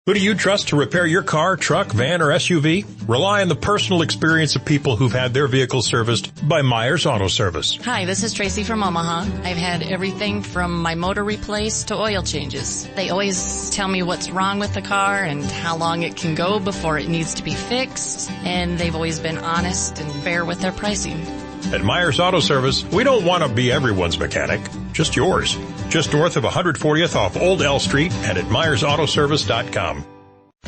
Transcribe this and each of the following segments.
Who do you trust to repair your car, truck, van, or SUV? Rely on the personal experience of people who've had their vehicles serviced by Myers Auto Service. Hi, this is Tracy from Omaha. I've had everything from my motor replaced to oil changes. They always tell me what's wrong with the car and how long it can go before it needs to be fixed. And they've always been honest and fair with their pricing. At Myers Auto Service, we don't want to be everyone's mechanic, just yours. Just north of 140th off Old L Street and at MyersAutoservice.com.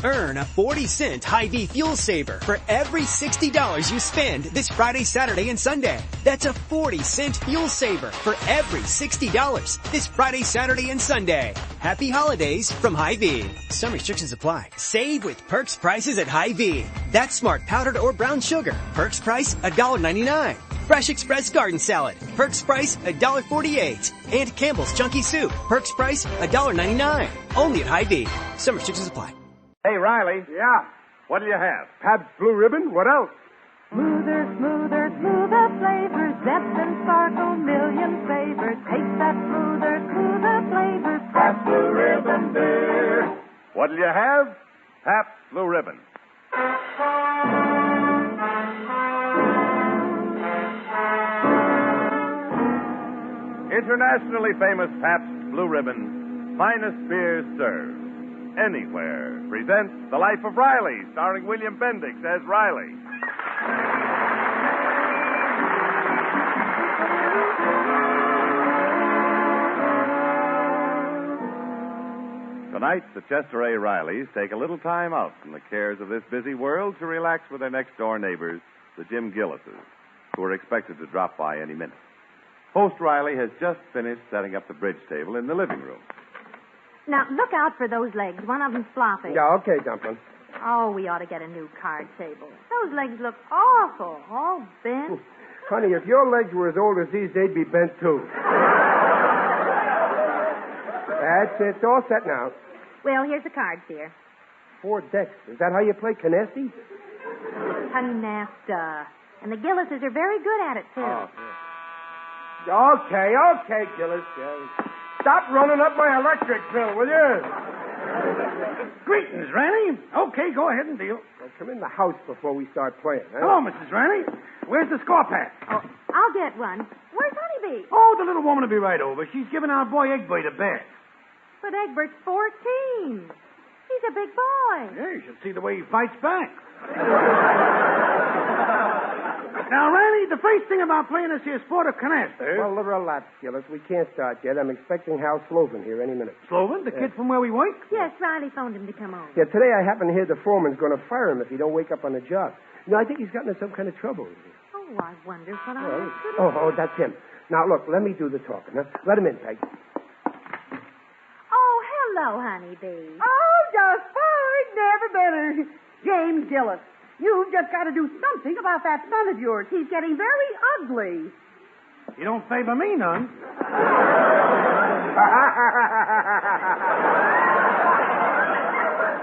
Earn a 40-cent Hy-Vee fuel saver for every $60 you spend this Friday, Saturday, and Sunday. That's a 40-cent fuel saver for every $60 this Friday, Saturday, and Sunday. Happy holidays from Hy-Vee. Some restrictions apply. Save with Perks prices at Hy-Vee. That's smart powdered or brown sugar. Perks price $1.99. Fresh Express Garden Salad. Perks price $1.48. And Campbell's Chunky Soup. Perks price $1.99. Only at Hy-Vee. Some restrictions apply. Hey, Riley. Yeah? What'll you have? Pabst Blue Ribbon? What else? Smoother, smoother, smoother flavors. Depth and sparkle, million flavors. Take that smoother, smoother flavors. Pabst Blue Ribbon beer. What'll you have? Pabst Blue Ribbon. Internationally famous Pabst Blue Ribbon, finest beer served anywhere, presents The Life of Riley, starring William Bendix as Riley. Tonight, the Chester A. Rileys take a little time out from the cares of this busy world to relax with their next-door neighbors, the Jim Gillises, who are expected to drop by any minute. Host Riley has just finished setting up the bridge table in the living room. Now, look out for those legs. One of them's floppy. Yeah, okay, Dumpling. Oh, we ought to get a new card table. Those legs look awful. All bent. Honey, if your legs were as old as these, they'd be bent, too. That's it. It's all set now. Well, here's the cards, dear. 4 decks. Is that how you play canasta? Canasta. And the Gillises are very good at it, too. Oh, yeah. Okay, Gillis. Stop running up my electric bill, will you? Greetings, Ranny. Okay, go ahead and deal. Well, come in the house before we start playing. Huh? Hello, Mrs. Ranny. Where's the score pack? Oh, I'll get one. Where's Honeybee? Oh, the little woman will be right over. She's giving our boy Egbert a bath. But Egbert's 14. He's a big boy. Yeah, you should see the way he fights back. Now, Ranny, the first thing about playing this here sport of canasta. Well, relax, Gillis. We can't start yet. I'm expecting Hal Sloven here any minute. Sloven, the kid from where we work? Yes, Riley phoned him to come over. Yeah, today I happen to hear the foreman's going to fire him if he don't wake up on the job. You know, I think he's gotten in some kind of trouble. Oh, I wonder what I Well, should oh, that's him. Now, look, let me do the talking. Huh? Let him in, Peg. Oh, hello, Honeybee. Oh, just fine. Never better. James Gillis, you've just got to do something about that son of yours. He's getting very ugly. You don't favor me none.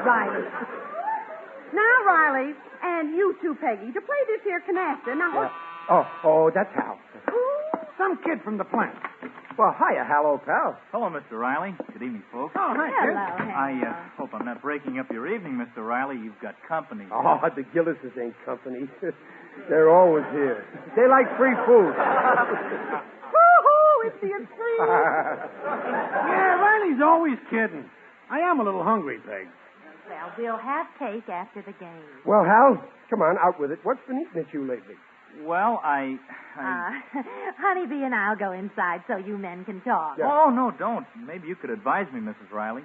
Riley. Now, Riley, and you too, Peggy, to play this here canasta. Now, what... Oh, that's Hal. Some kid from the plant. Well, hiya, Hal, old pal. Hello, Mr. Riley. Good evening, folks. Oh, hi, kid. Hello, I hope I'm not breaking up your evening, Mr. Riley. You've got company. Oh, the Gillises ain't company. They're always here. They like free food. Woo-hoo, it's the extreme. Yeah, Riley's always kidding. I am a little hungry, Peg. Well, we'll have cake after the game. Well, Hal, come on, out with it. What's been eating at you lately? Well, Honeybee and I'll go inside so you men can talk. Yeah. Oh, no, don't. Maybe you could advise me, Mrs. Riley.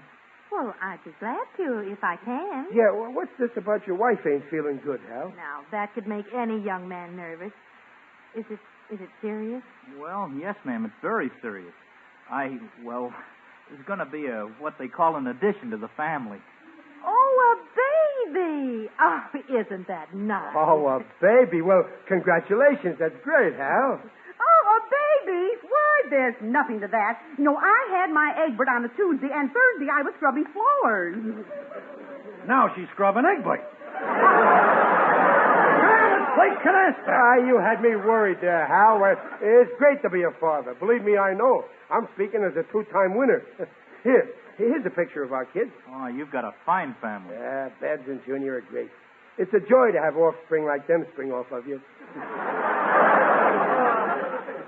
Well, I'd be glad to if I can. Yeah, well, what's this about your wife ain't feeling good, Hal? Now, that could make any young man nervous. Is it serious? Well, yes, ma'am. It's very serious. There's going to be what they call an addition to the family. Oh, a baby! Oh, isn't that nice? Oh, a baby. Well, congratulations. That's great, Hal. Oh, a baby? Why, there's nothing to that. You know, I had my Egbert on a Tuesday, and Thursday I was scrubbing floors. Now she's scrubbing Egbert. Play canasta. You had me worried there, Hal. It's great to be a father. Believe me, I know. I'm speaking as a 2-time winner. Here, Here's a picture of our kids. Oh, you've got a fine family. Yeah, Babs and Junior are great. It's a joy to have offspring like them spring off of you.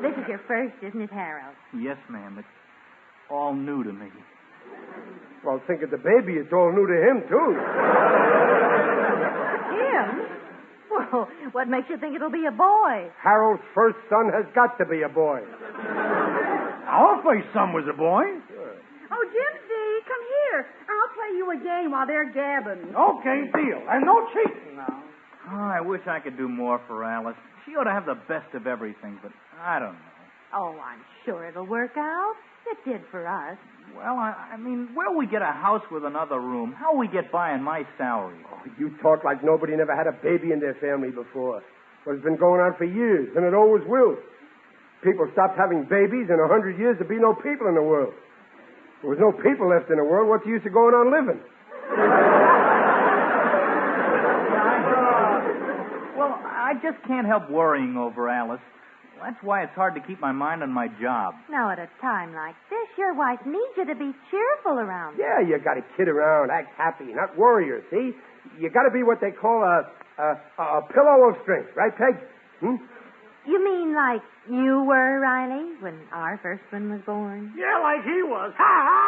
This is your first, isn't it, Harold? Yes, ma'am. It's all new to me. Well, think of the baby. It's all new to him, too. Him? Well, what makes you think it'll be a boy? Harold's first son has got to be a boy. Our first son was a boy. Oh, Jimsy, come here. I'll play you a game while they're gabbing. Okay, deal. And no cheating now. Oh, I wish I could do more for Alice. She ought to have the best of everything, but I don't know. Oh, I'm sure it'll work out. It did for us. Well, I mean, where'll we get a house with another room? How'll we get by on my salary? Oh, you talk like nobody never had a baby in their family before. Well, it's been going on for years, and it always will. People stopped having babies, in 100 years there'd be no people in the world. If there was no people left in the world, what's the use of going on living? Well, I just can't help worrying over Alice. That's why it's hard to keep my mind on my job. Now, at a time like this, your wife needs you to be cheerful around her. Yeah, you got to kid around, act happy, not worry her, see? You got to be what they call a pillow of strength, right, Peg? You mean like you were, Riley, when our first one was born? Yeah, like he was. Ha, ha,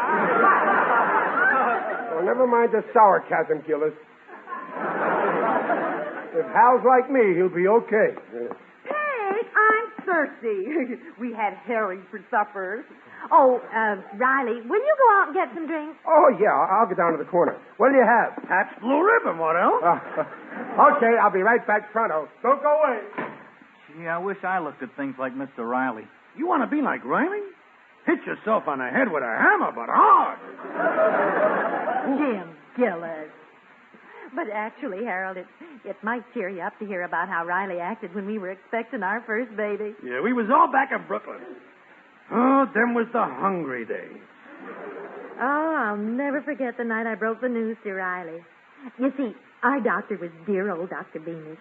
ha, ha. Well, never mind the sarcasm, Gillis. If Hal's like me, he'll be okay. Hey, I'm thirsty. We had herring for supper. Oh, Riley, will you go out and get some drinks? Oh, yeah, I'll get down to the corner. What'll you have? That's Blue Ribbon. What else? Okay, I'll be right back pronto. Don't go away. Gee, I wish I looked at things like Mr. Riley. You want to be like Riley? Hit yourself on the head with a hammer, but hard. Jim Gillis. But actually, Harold, it might cheer you up to hear about how Riley acted when we were expecting our first baby. Yeah, we was all back in Brooklyn. Oh, them was the hungry days. Oh, I'll never forget the night I broke the news to Riley. You see, our doctor was dear old Dr. Beamish.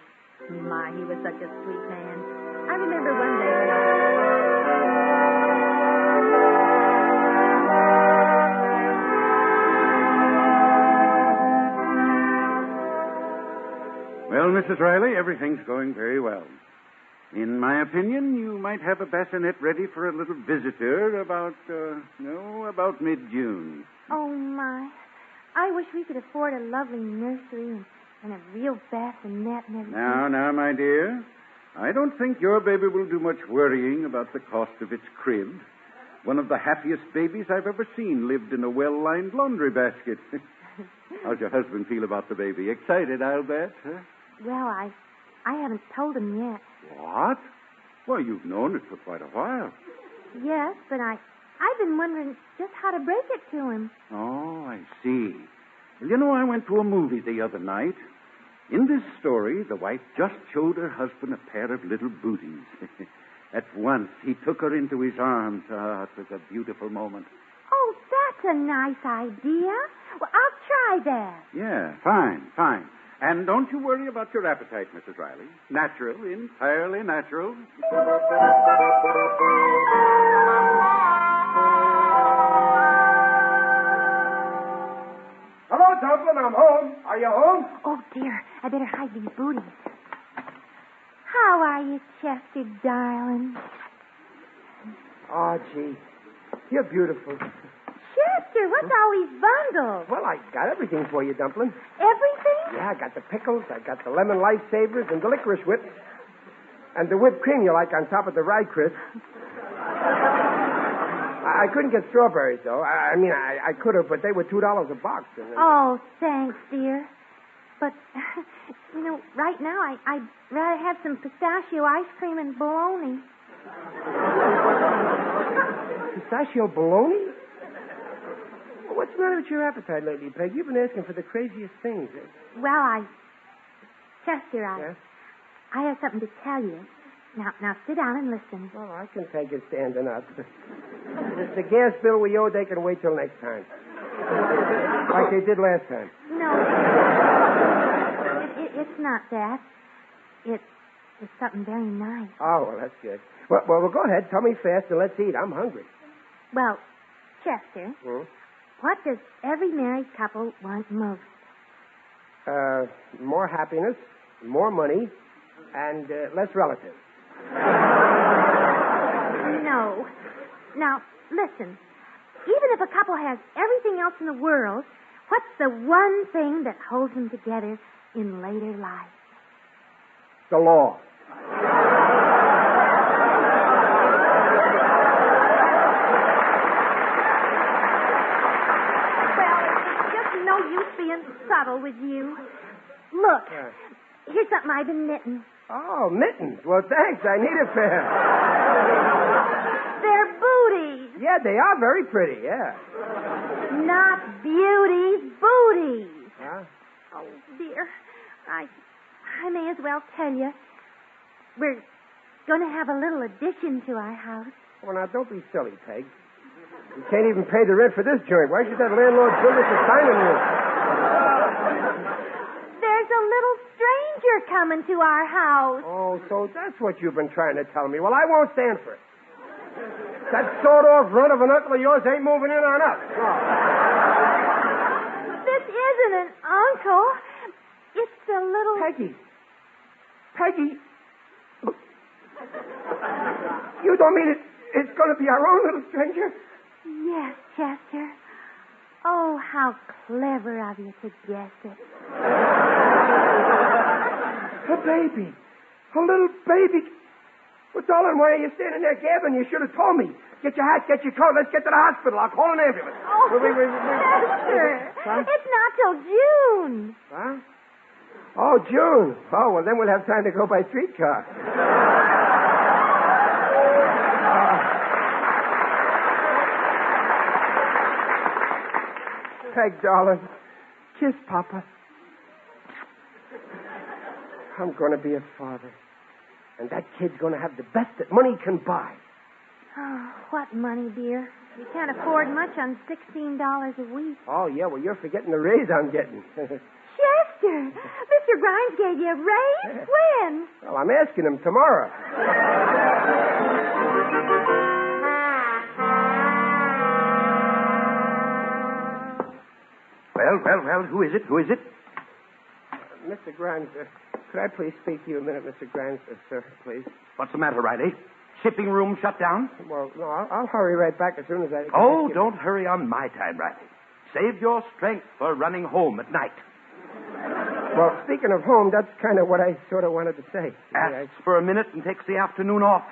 My, he was such a sweet man. I remember one day when Well, Mrs. Riley, everything's going very well. In my opinion, you might have a bassinet ready for a little visitor about mid-June. Oh, my. I wish we could afford a lovely nursery and a real bassinet and everything. Now, my dear, I don't think your baby will do much worrying about the cost of its crib. One of the happiest babies I've ever seen lived in a well-lined laundry basket. How's your husband feel about the baby? Excited, I'll bet, huh? Well, I haven't told him yet. What? Well, you've known it for quite a while. Yes, but I've been wondering just how to break it to him. Oh, I see. Well, I went to a movie the other night. In this story, the wife just showed her husband a pair of little booties. At once, he took her into his arms. Ah, it was a beautiful moment. Oh, that's a nice idea. Well, I'll try that. Yeah, fine. And don't you worry about your appetite, Mrs. Riley. Natural, entirely natural. Hello, Dublin. I'm home. Are you home? Oh, dear. I better hide these booties. How are you, Chester, darling? Oh, gee. You're beautiful. Chester, what's all these bundles? Well, I got everything for you, Dumpling. Everything? Yeah, I got the pickles, I got the lemon lifesavers, and the licorice whips. And the whipped cream you like on top of the rye crisp. I couldn't get strawberries, though. I could have, but they were $2 a box. Oh, thanks, dear. But, right now I'd rather have some pistachio ice cream and bologna. Pistachio bologna? Well, what's the matter with your appetite lately, Peg? You've been asking for the craziest things. Well, Chester, Yes? I have something to tell you. Now sit down and listen. Well, I can take it standing up. The gas bill we owe, they can wait till next time. Like they did last time. No. It's not that. It's something very nice. Oh, well, that's good. Well, go ahead. Tell me fast and let's eat. I'm hungry. Well, Chester, Hmm? what does every married couple want most? More happiness, more money, and less relatives. No. Now, listen. Even if a couple has everything else in the world, what's the one thing that holds them together in later life? The law. Well, it's just no use being subtle with you. Look, here's something I've been knitting. Oh, mittens. Well, thanks. I need a pair. They're booties. Yeah, they are very pretty, yeah. Not beauties, booties. Huh? Oh, dear. I may as well tell you. We're going to have a little addition to our house. Well, now, don't be silly, Peg. You can't even pay the rent for this joint. Why should that landlord build us a dining room? There's a little stranger coming to our house. Oh, so that's what you've been trying to tell me. Well, I won't stand for it. That sawed-off runt of an uncle of yours ain't moving in on us. No. This isn't an uncle. It's a little... Peggy. Look. You don't mean it's going to be our own little stranger? Yes, Chester. Oh, how clever of you to guess it. A baby. A little baby. Well, darling, why are you standing there gabbing? You should have told me. Get your hat, get your coat. Let's get to the hospital. I'll call an ambulance. Oh, Chester. Huh? It's not till June. Huh? Oh, June. Oh, well, then we'll have time to go by streetcar. Peg, darling. Kiss Papa. I'm going to be a father. And that kid's going to have the best that money can buy. Oh, what money, dear? You can't afford much on $16 a week. Oh, yeah, well, you're forgetting the raise I'm getting. Chester! Mr. Grimes gave you a raise? When? Well, I'm asking him tomorrow. Well, who is it? Mr. Grimes, could I please speak to you a minute, Mr. Grimes? Sir, please. What's the matter, Riley? Shipping room shut down? Well, no, I'll hurry right back as soon as I... Oh, don't hurry on my time, Riley. Save your strength for running home at night. Well, speaking of home, that's kind of what I sort of wanted to say. Asks for a minute and takes the afternoon off.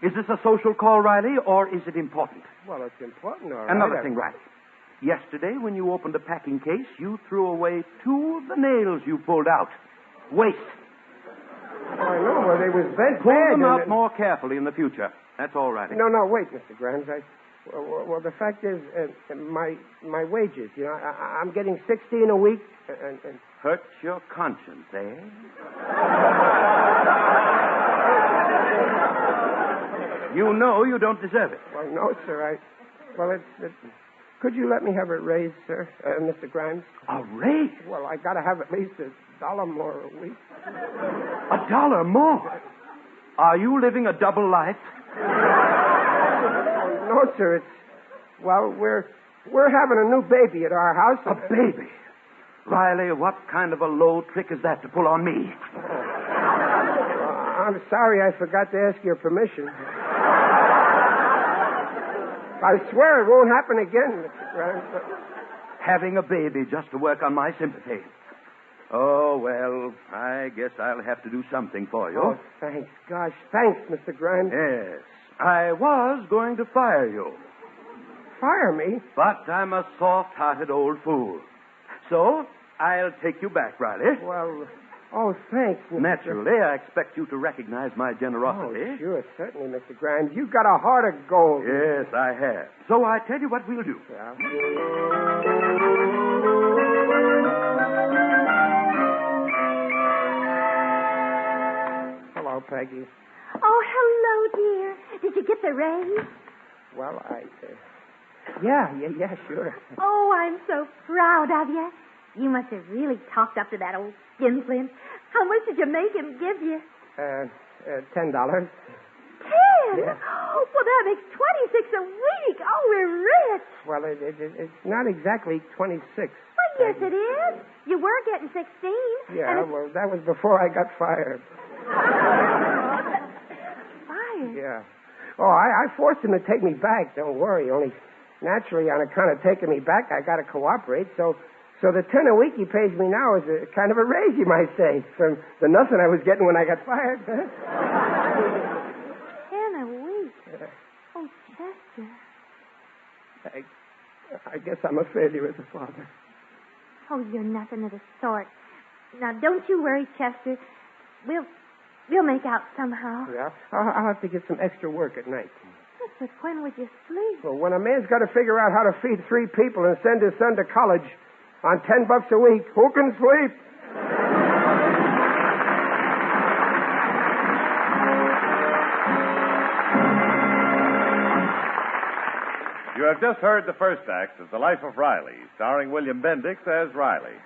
Is this a social call, Riley, or is it important? Well, it's important, all right. Another thing, Riley. Yesterday, when you opened a packing case, you threw away 2 of the nails you pulled out. Waste. Oh, I know. Well, they was bent Pull bad. them out more carefully in the future. That's all, Riley. No, wait, Mr. Grimes. Well, the fact is, my wages, you know, I'm getting $16 a week, and... Hurt your conscience, eh? You know you don't deserve it. Well, no, sir. Could you let me have a raise, sir, Mr. Grimes? A raise? Well, I got to have at least $1 more a week. $1 more? Are you living a double life? No, sir. We're having a new baby at our house. A baby? Riley, what kind of a low trick is that to pull on me? I'm sorry I forgot to ask your permission. I swear it won't happen again, Mr. Grimes. Having a baby just to work on my sympathy. Oh, well, I guess I'll have to do something for you. Oh, thanks. Gosh, thanks, Mr. Grimes. Yes. I was going to fire you. Fire me? But I'm a soft-hearted old fool. So, I'll take you back, Riley. Well, thanks, Mr. Naturally, I expect you to recognize my generosity. Oh, sure, certainly, Mr. Grimes. You've got a heart of gold. Yes, I have. So I tell you what we'll do. Yeah. Hello, Peggy. Oh, hello, dear. Did you get the raise? Well, Yeah, sure. Oh, I'm so proud of you. You must have really talked up to that old skinflint. How much did you make him give you? $10. 10? Yeah. Well, that makes 26 a week. Oh, we're rich. Well, it's not exactly 26. Well, yes, it is. You were getting 16. Yeah, well, that was before I got fired. Fired? Yeah. Oh, I forced him to take me back. Don't worry. Only naturally, on account of taking me back, I got to cooperate. So the 10 a week he pays me now is a kind of a raise, you might say, from the nothing I was getting when I got fired. 10 a week? Oh, Chester. I guess I'm a failure as a father. Oh, you're nothing of the sort. Now, don't you worry, Chester. We'll make out somehow. Yeah, I'll have to get some extra work at night. Yes, but when would you sleep? Well, when a man's got to figure out how to feed 3 people and send his son to college on $10 a week, who can sleep? You have just heard the first act of The Life of Riley, starring William Bendix as Riley.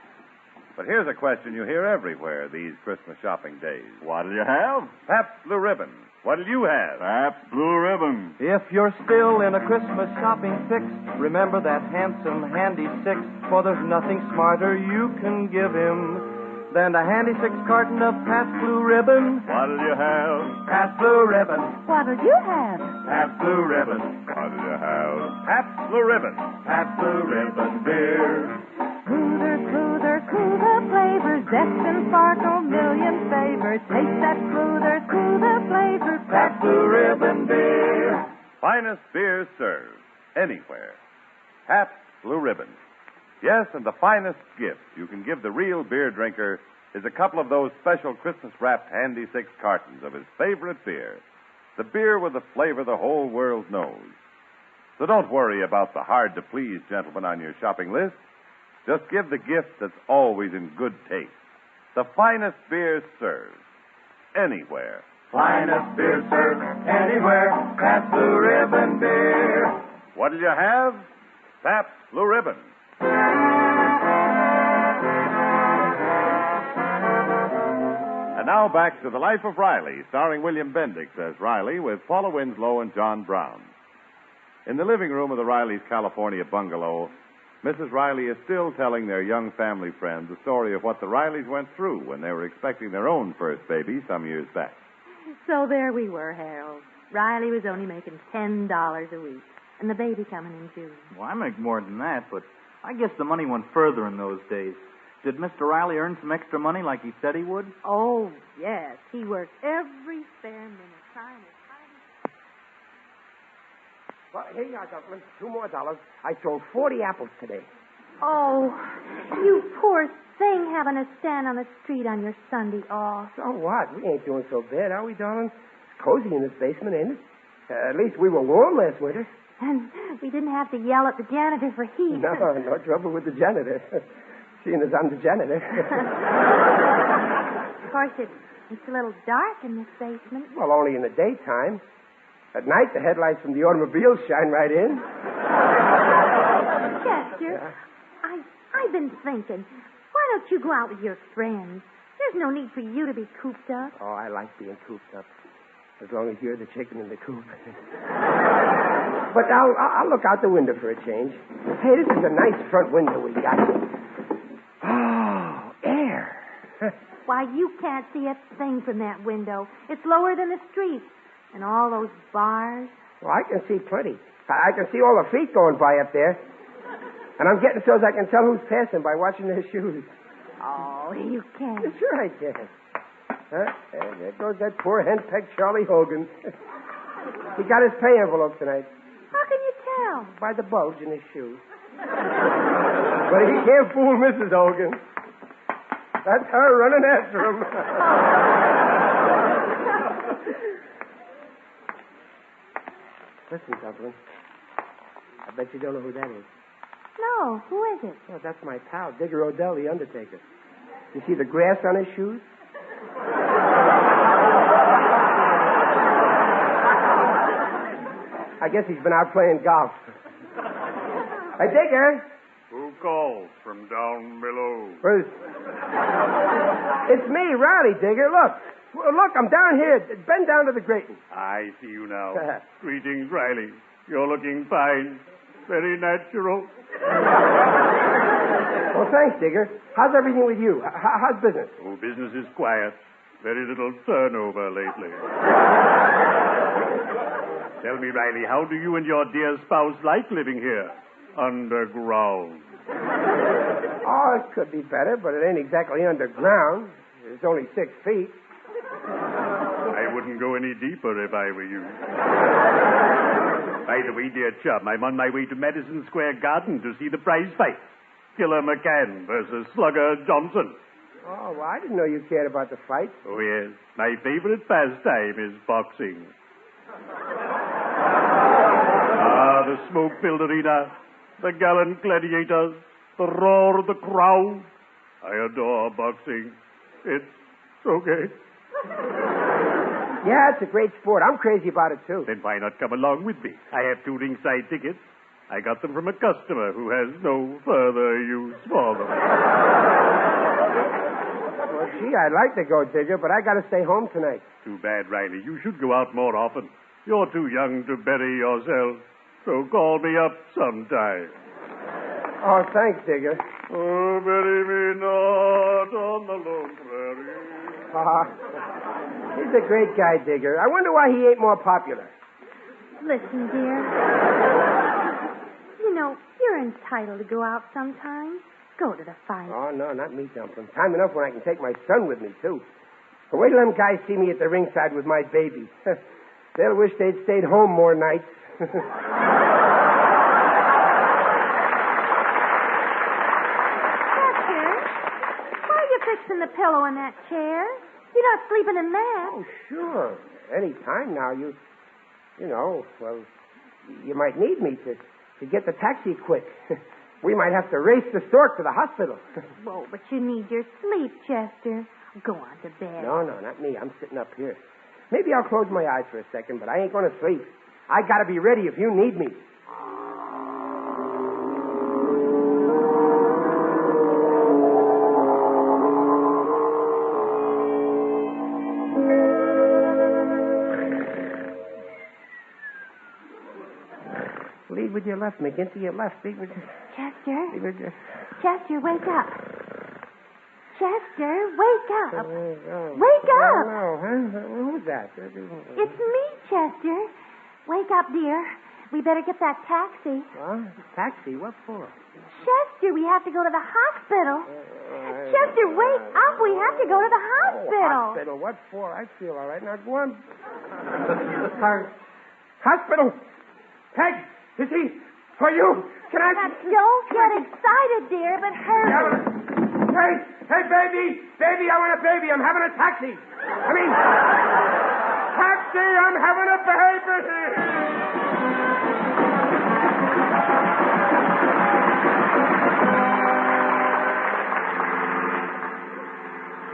But here's a question you hear everywhere these Christmas shopping days. What'll you have? Pabst Blue Ribbon. What'll you have? Pabst Blue Ribbon. If you're still in a Christmas shopping fix, remember that handsome, handy 6, for there's nothing smarter you can give him than a handy 6 carton of Pabst Blue Ribbon. What'll you have? Pabst Blue Ribbon. What'll you have? Pabst Blue Ribbon. What'll you have? Pabst Blue Ribbon. Pabst Blue Ribbon beer. Smoother, smoother, cooler flavors, zest and sparkle, million favors. Taste that smoother, cooler flavor. Pabst Blue Ribbon beer. Finest beer served anywhere. Pabst Blue Ribbon. Yes, and the finest gift you can give the real beer drinker is a couple of those special Christmas-wrapped handy 6 cartons of his favorite beer. The beer with the flavor the whole world knows. So don't worry about the hard-to-please gentleman on your shopping list. Just give the gift that's always in good taste. The finest beer served anywhere. Finest beer served anywhere. Pabst Blue Ribbon beer. What'll you have? Pabst Blue Ribbon. And now back to The Life of Riley, starring William Bendix as Riley with Paula Winslow and John Brown. In the living room of the Rileys' California bungalow, Mrs. Riley is still telling their young family friend the story of what the Rileys went through when they were expecting their own first baby some years back. So there we were, Harold. Riley was only making $10 a week, and the baby coming in June. Well, I make more than that, but I guess the money went further in those days. Did Mr. Riley earn some extra money like he said he would? Oh, yes. He worked every spare minute trying his hardest. Well, here you are, Dublin. $2 more. I sold 40 apples today. Oh, you poor thing having to stand on the street on your Sunday off. So what? We ain't doing so bad, are we, darling? It's cozy in this basement, ain't it? At least we were warm last winter. And we didn't have to yell at the janitor for heat. No trouble with the janitor. Seeing as I'm the janitor. Of course, it's a little dark in this basement. Well, only in the daytime. At night, the headlights from the automobiles shine right in. Chester, yeah. I've been thinking, why don't you go out with your friends? There's no need for you to be cooped up. Oh, I like being cooped up. As long as you're the chicken in the coop. But I'll look out the window for a change. Hey, this is a nice front window we got. Oh, air. Why, you can't see a thing from that window. It's lower than the street. And all those bars. Well, I can see plenty. I can see all the feet going by up there. And I'm getting so I can tell who's passing by watching their shoes. Oh, you can't. Sure I can. There goes that poor henpecked Charlie Hogan. He got his pay envelope tonight. How can you tell? By the bulge in his shoe. But he can't fool Mrs. Hogan. That's her running after him. Listen, Dublin. I bet you don't know who that is. No, who is it? Oh, that's my pal, Digger Odell, the undertaker. You see the grass on his shoes? I guess he's been out playing golf. Hey, Digger. Who calls from down below? It's me, Riley, Digger. Look, Well, look, I'm down here. Bend down to the grating. I see you now. Greetings, Riley. You're looking fine. Very natural. Well, thanks, Digger. How's everything with you? How's business? Oh, business is quiet. Very little turnover lately. Tell me, Riley, how do you and your dear spouse like living here? Underground. Oh, it could be better, but it ain't exactly underground. It's only 6 feet. I wouldn't go any deeper if I were you. By the way, dear chum, I'm on my way to Madison Square Garden to see the prize fight. Killer McCann versus Slugger Johnson. Oh, well, I didn't know you cared about the fight. Oh, yes. My favorite pastime is boxing. The smoke-filled arena, the gallant gladiators, the roar of the crowd. I adore boxing. It's okay. Yeah, it's a great sport. I'm crazy about it, too. Then why not come along with me? I have 2 ringside tickets. I got them from a customer who has no further use for them. Well, gee, I'd like to go, Digger, but I got to stay home tonight. Too bad, Riley. You should go out more often. You're too young to bury yourself. So call me up sometime. Oh, thanks, Digger. Oh, bury me not on the lone prairie. He's a great guy, Digger. I wonder why he ain't more popular. Listen, dear. You know, you're entitled to go out sometimes. Go to the fight. Oh, no, not me, Dumpling. Time enough when I can take my son with me, too. But wait till them guys see me at the ringside with my baby. They'll wish they'd stayed home more nights. Chester, why are you fixing the pillow in that chair? You're not sleeping in that. Oh, sure. Any time now, you know, well, you might need me to get the taxi quick. We might have to race the stork to the hospital. Whoa, but you need your sleep, Chester. Go on to bed. No, not me. I'm sitting up here. Maybe I'll close my eyes for a second, but I ain't going to sleep. I got to be ready if you need me. Lead with your left, McGinty. Your left. Lead with your... Chester? Lead with your... Chester, wake up. Chester, wake up. Wake up. No, huh? Who's that? It's me, Chester. Wake up, dear. We better get that taxi. Huh? Taxi? What for? Chester, we have to go to the hospital. Chester, wake up. We have to go to the hospital. Hospital? What for? I feel all right. Now, go on. Hospital. Peg, is he for you? Can I... Now, don't get excited, dear, but hurry. Hey, baby. Baby, I want a baby. I'm having a taxi. Taxi, I'm having a baby.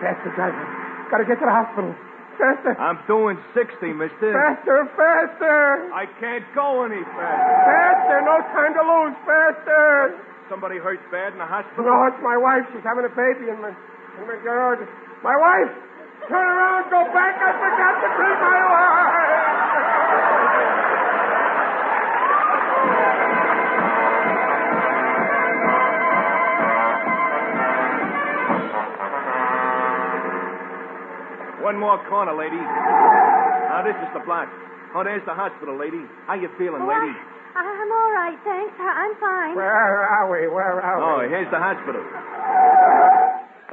Faster, driver. Gotta get to the hospital. Faster. I'm doing 60, mister. Faster. I can't go any faster. Faster. No time to lose. Faster. Somebody hurt bad in the hospital? No, it's my wife. She's having a baby in my garage. My wife! Turn around, go back. I forgot to greet my wife. One more corner, lady. Now, this is the block. Oh, there's the hospital, lady. How you feeling, lady? I'm all right, thanks. I'm fine. Where are we? Oh, here's the hospital.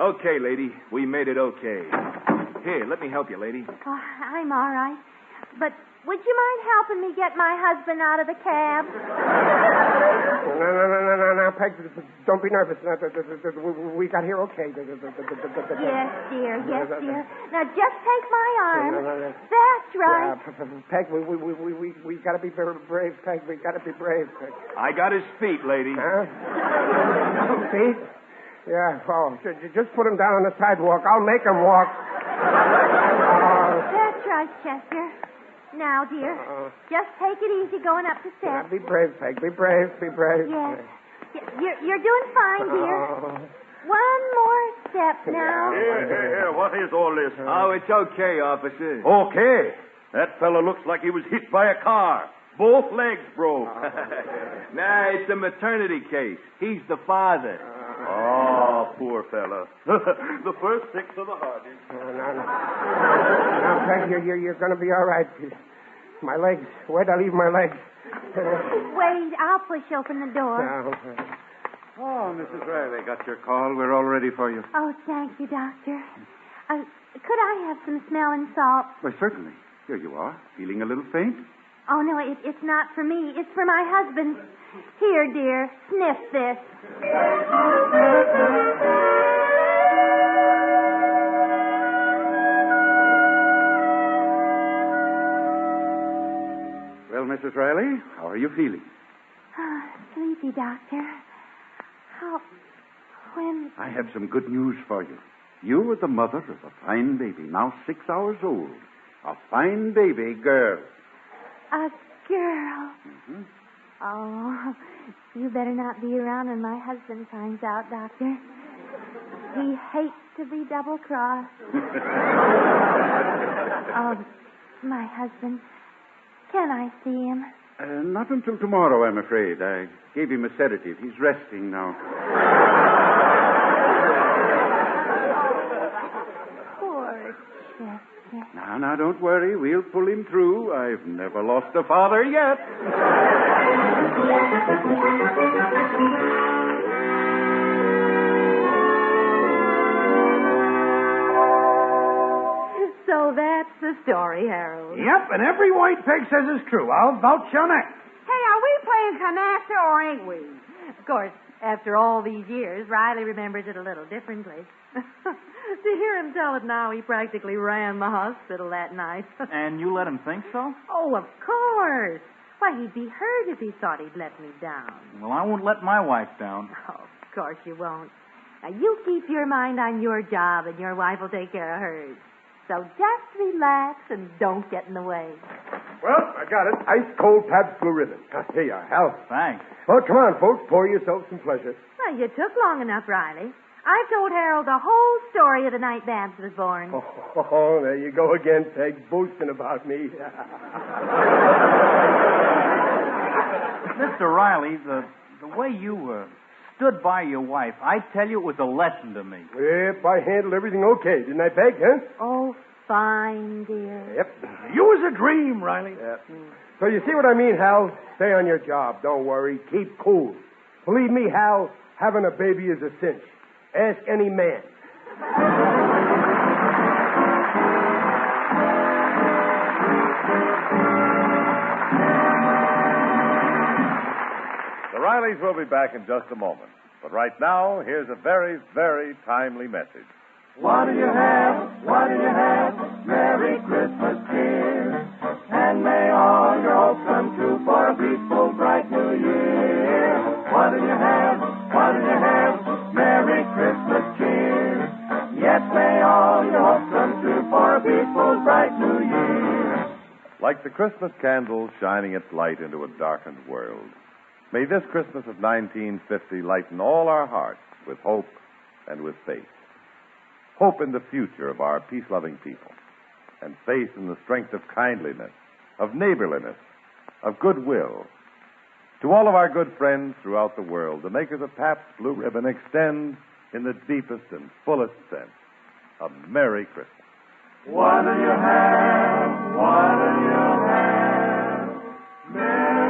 Okay, lady. We made it okay. Here, let me help you, lady. Oh, I'm all right. But would you mind helping me get my husband out of the cab? No, Peg, don't be nervous. We got here okay. Yes, dear. Now, just take my arm. That's right. Peg, we got to be very brave, Peg. We got to be brave, Peg. I got his feet, lady. Huh? Feet? Yeah, just put him down on the sidewalk. I'll make him walk. That's right, Chester. Now, dear, just take it easy going up the steps. Be brave, Peg. Be brave. Yes. You're doing fine, dear. One more step now. Here, what is all this? Oh, it's okay, officer. Okay. That fellow looks like he was hit by a car. Both legs broke. Nah, it's a maternity case. He's the father. Oh, poor fella. The first 6 of the hardest. Now, Peg, you're going to be all right. My legs. Where'd I leave my legs? Wait, I'll push open the door. Oh, Mrs. Riley, got your call. We're all ready for you. Oh, thank you, Doctor. Could I have some smelling salt? Why, certainly. Here you are. Feeling a little faint? Oh, no, it's not for me. It's for my husband. Here, dear, sniff this. Well, Mrs. Riley, how are you feeling? Sleepy, Doctor. When... I have some good news for you. You are the mother of a fine baby, now 6 hours old. A fine baby girl. A girl. Mm-hmm. Oh, you better not be around when my husband finds out, Doctor. He hates to be double-crossed. My husband. Can I see him? Not until tomorrow, I'm afraid. I gave him a sedative. He's resting now. Poor Chester. Now, don't worry. We'll pull him through. I've never lost a father yet. So that's the story, Harold. Yep, and every white peg says it's true. I'll vouch on that. Hey, are we playing canasta or ain't we? Of course, after all these years, Riley remembers it a little differently. To hear him tell it now, he practically ran the hospital that night. And you let him think so? Oh, of course. Why, he'd be hurt if he thought he'd let me down. Well, I won't let my wife down. Oh, of course you won't. Now, you keep your mind on your job, and your wife will take care of hers. So just relax and don't get in the way. Well, I got it. Ice cold Pabst Blue Ribbon. Here you are, Hal. Thanks. Well, come on, folks. Pour yourselves some pleasure. Well, you took long enough, Riley. I told Harold the whole story of the night Babs was born. Oh, there you go again, Peg, boasting about me. Mr. Riley, the way you stood by your wife, I tell you, it was a lesson to me. Yep, I handled everything okay, didn't I, Peg, huh? Oh, fine, dear. Yep. You was a dream, Riley. Yep. So you see what I mean, Hal? Stay on your job. Don't worry. Keep cool. Believe me, Hal, having a baby is a cinch. Ask any man. The Rileys will be back in just a moment. But right now, here's a very, very timely message. What do you have? What do you have? Merry Christmas, dear. And may all your hopes come true for a peaceful, bright new year. What do you have? What do you have? Merry Christmas cheer. Yes, may all your hopes come true for a peaceful, bright new year. Like the Christmas candle shining its light into a darkened world, may this Christmas of 1950 lighten all our hearts with hope and with faith. Hope in the future of our peace-loving people, and faith in the strength of kindliness, of neighborliness, of goodwill. To all of our good friends throughout the world, the makers of Pabst Blue Ribbon extend, in the deepest and fullest sense, a Merry Christmas. What do you have? What do you have? Merry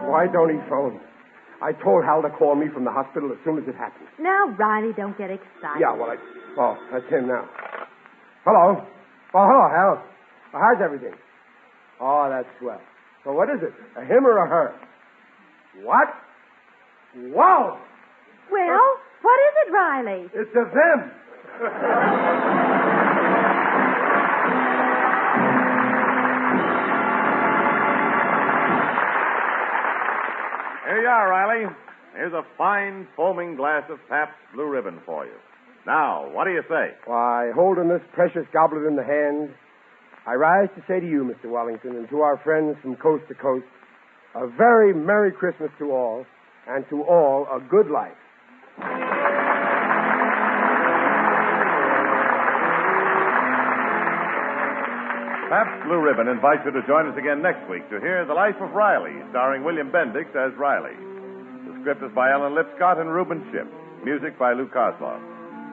Why don't he phone? I told Hal to call me from the hospital as soon as it happened. Now, Riley, don't get excited. Yeah, well, Oh, that's him now. Hello. Oh, hello, Hal. Well, how's everything? Oh, that's swell. So what is it? A him or a her? What? Wow! Well, what is it, Riley? It's a them. Here you are, Riley. Here's a fine foaming glass of Pabst Blue Ribbon for you. Now, what do you say? Why, holding this precious goblet in the hand, I rise to say to you, Mr. Wellington, and to our friends from coast to coast, a very Merry Christmas to all, and to all a good life. Pabst Blue Ribbon invites you to join us again next week to hear The Life of Riley, starring William Bendix as Riley. The script is by Ellen Lipscott and Reuben Ship. Music by Lou Kozloff.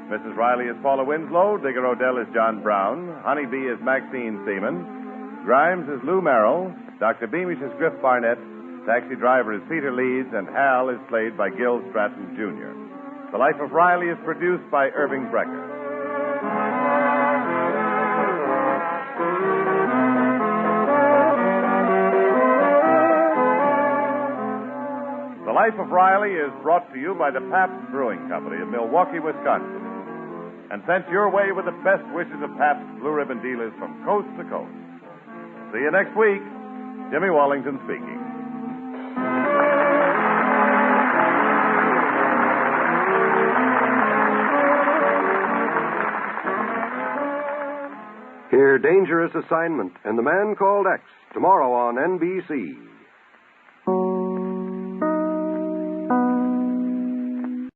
Mrs. Riley is Paula Winslow. Digger Odell is John Brown. Honeybee is Maxine Seaman. Grimes is Lou Merrill. Dr. Beamish is Griff Barnett. Taxi driver is Peter Leeds. And Hal is played by Gil Stratton, Jr. The Life of Riley is produced by Irving Brecker. The Life of Riley is brought to you by the Pabst Brewing Company of Milwaukee, Wisconsin, and sent your way with the best wishes of Pabst Blue Ribbon dealers from coast to coast. See you next week. Jimmy Wallington speaking. Hear Dangerous Assignment and The Man Called X tomorrow on NBC.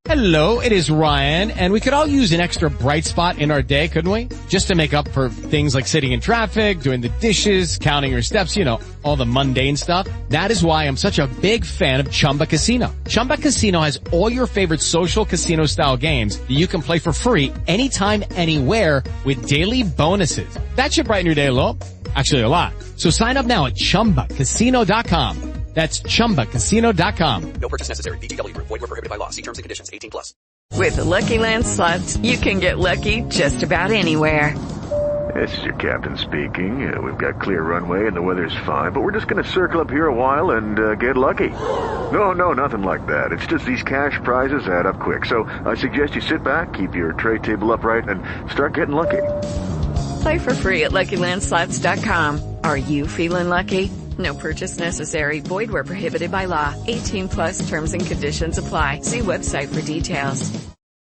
Hello, it is Ryan, and we could all use an extra bright spot in our day, couldn't we? Just to make up for things like sitting in traffic, doing the dishes, counting your steps, all the mundane stuff. That is why I'm such a big fan of Chumba Casino. Chumba Casino has all your favorite social casino-style games that you can play for free anytime, anywhere with daily bonuses. That should brighten your day a little. Actually, a lot. So sign up now at ChumbaCasino.com. That's ChumbaCasino.com. No purchase necessary. VGW Group. Void where prohibited by law. See terms and conditions. 18+. With the Lucky Land Slots, you can get lucky just about anywhere. This is your captain speaking. We've got clear runway and the weather's fine, but we're just going to circle up here a while and get lucky. No, nothing like that. It's just these cash prizes add up quick. So I suggest you sit back, keep your tray table upright, and start getting lucky. Play for free at LuckyLandSlots.com. Are you feeling lucky? No purchase necessary. Void where prohibited by law. 18+ terms and conditions apply. See website for details.